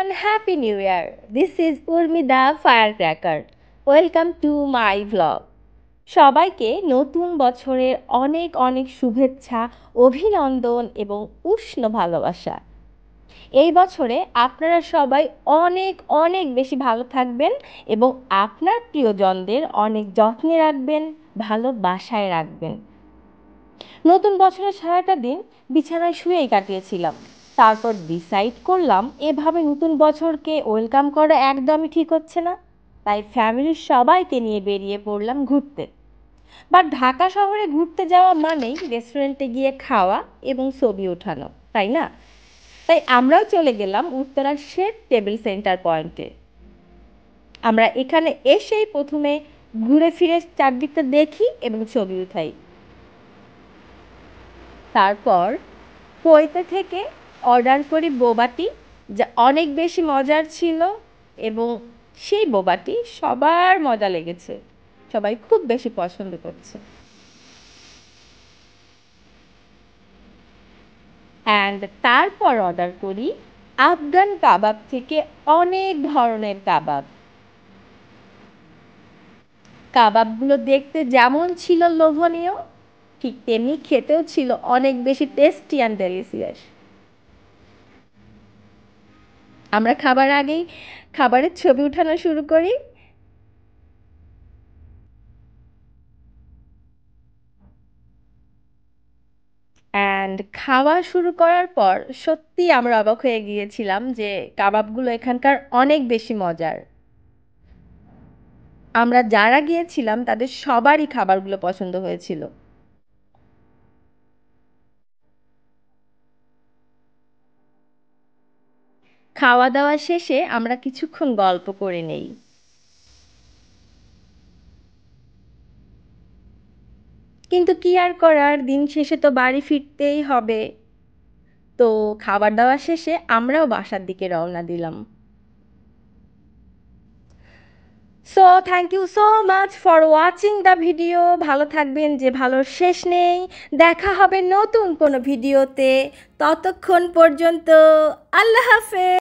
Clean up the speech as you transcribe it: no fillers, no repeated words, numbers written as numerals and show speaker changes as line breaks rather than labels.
everyone, Happy New Year. This is Urmi the Firecracker. Welcome to my vlog. সবাইকে নতুন বছরের অনেক অনেক শুভেচ্ছা, অভিনন্দন এবং উষ্ণ ভালোবাসা। এই বছরে আপনারা সবাই অনেক অনেক বেশি ভালো থাকবেন এবং আপনার প্রিয়জনদের অনেক যত্নে রাখবেন, ভালোবাসায় রাখবেন। নতুন বছরের সারাটা দিন বিছানায় শুয়েই কাটিয়েছিলাম। তারপর ডিসাইড করলাম এভাবে নতুন বছরকে ওয়েলকাম করা একদমই ঠিক হচ্ছে না, তাই ফ্যামিলির সবাইকে নিয়ে বেরিয়ে পড়লাম ঘুরতে। বাট ঢাকা শহরে ঘুরতে যাওয়া মানেই রেস্টুরেন্টে গিয়ে খাওয়া এবং ছবি ওঠানো, তাই না? তাই আমরাও চলে গেলাম উত্তরার শেড টেবিল সেন্টার পয়েন্টে। আমরা এখানে এসেই প্রথমে ঘুরে ফিরে চারদিকটা দেখি এবং ছবি উঠাই। তারপর পৈতে থেকে অর্ডার করি বোবাটি, যা অনেক বেশি মজার ছিল এবং সেই বোবাটি সবার মজা লেগেছে, সবাই খুব বেশি পছন্দ করছে। অ্যান্ড তারপর অর্ডার করি আফগান কাবাব থেকে অনেক ধরনের কাবাব। কাবাবগুলো দেখতে যেমন ছিল লোভনীয়, ঠিক তেমনি খেতেও ছিল অনেক বেশি টেস্টি অ্যান্ড ডেলিসিয়াস। আমরা খাবার আগেই খাবারের ছবি উঠানো শুরু করি। অ্যান্ড খাওয়া শুরু করার পর সত্যি আমরা অবাক হয়ে গিয়েছিলাম যে কাবাবগুলো এখানকার অনেক বেশি মজার। আমরা যারা গিয়েছিলাম তাদের সবারই খাবারগুলো পছন্দ হয়েছিল। খাওয়া দাওয়া শেষে আমরা কিছুক্ষণ গল্প করে নেই। কিন্তু কি আর করার, দিন শেষে তো বাড়ি ফিরতেই হবে। তো খাবার দাওয়া শেষে আমরাও বাসার দিকে রওনা দিলাম। So thank you so much for watching the video. ভালো থাকবেন, যে ভালোর শেষ নেই। দেখা হবে নতুন কোনো ভিডিওতে। ততক্ষণ পর্যন্ত আল্লাহ হাফেজ।